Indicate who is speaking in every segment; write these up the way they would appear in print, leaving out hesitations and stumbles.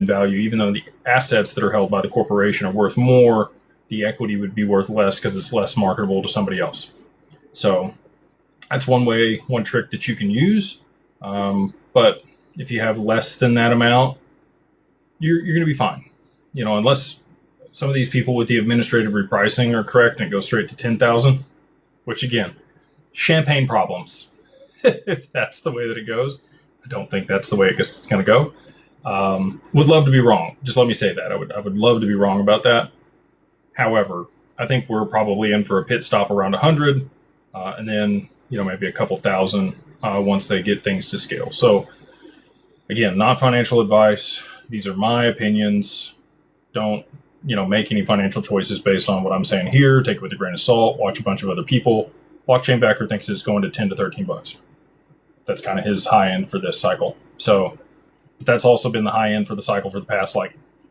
Speaker 1: value, even though the assets that are held by the corporation are worth more, the equity would be worth less because it's less marketable to somebody else. So that's one trick that you can use. But if you have less than that amount, you're going to be fine. Unless some of these people with the administrative repricing are correct and it goes straight to 10,000, which again, champagne problems. If that's the way that it goes, I don't think that's the way it's going to go. Would love to be wrong. Just let me say that. I would love to be wrong about that. However, I think we're probably in for a pit stop around 100, and then maybe a couple thousand once they get things to scale. So again, not financial advice. These are my opinions. Don't make any financial choices based on what I'm saying here. Take it with a grain of salt. Watch a bunch of other people. Blockchain backer thinks it's going to 10 to 13 bucks. That's kind of his high end for this cycle. So that's also been the high end for the cycle for the past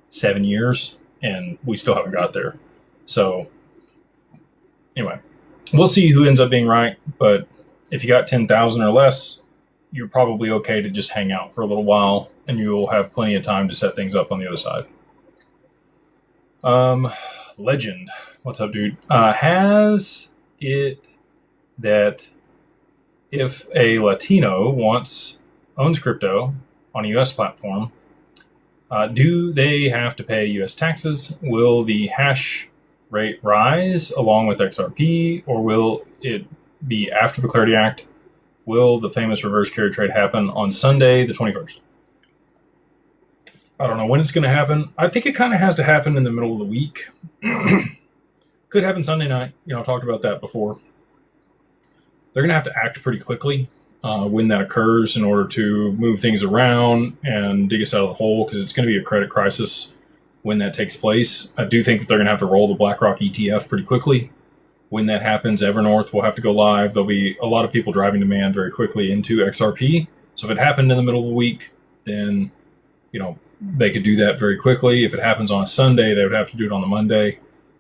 Speaker 1: 7 years, and we still haven't got there. So anyway, we'll see who ends up being right. But if you got 10,000 or less, you're probably okay to just hang out for a little while, and you will have plenty of time to set things up on the other side. Legend, what's up, dude? Has it that if a Latino owns crypto on a U.S. platform, do they have to pay U.S. taxes? Will the hash rate rise along with XRP, or will it be after the Clarity Act? Will the famous reverse carry trade happen on Sunday, the 21st? I don't know when it's going to happen. I think it kind of has to happen in the middle of the week. Could happen Sunday night. I've talked about that before. They're going to have to act pretty quickly when that occurs in order to move things around and dig us out of the hole, because it's going to be a credit crisis when that takes place. I do think that they're going to have to roll the BlackRock ETF pretty quickly. When that happens, Evernorth will have to go live. There'll be a lot of people driving demand very quickly into XRP. So if it happened in the middle of the week, then, they could do that very quickly. If it happens on a Sunday, they would have to do it on the Monday.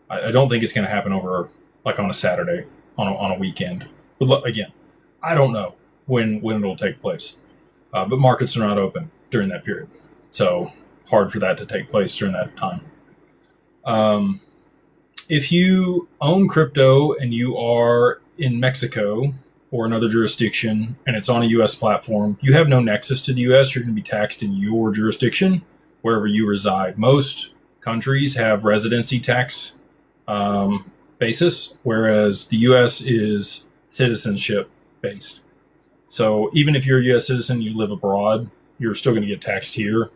Speaker 1: I don't think it's going to happen over on a Saturday, on a weekend. But again, I don't know when it'll take place. But markets are not open during that period. So hard for that to take place during that time. If you own crypto and you are in Mexico or another jurisdiction and it's on a U.S. platform, you have no nexus to the U.S. You're going to be taxed in your jurisdiction, wherever you reside. Most countries have residency tax basis, whereas the U.S. is citizenship based. So even if you're a U.S. citizen, you live abroad, you're still going to get taxed here.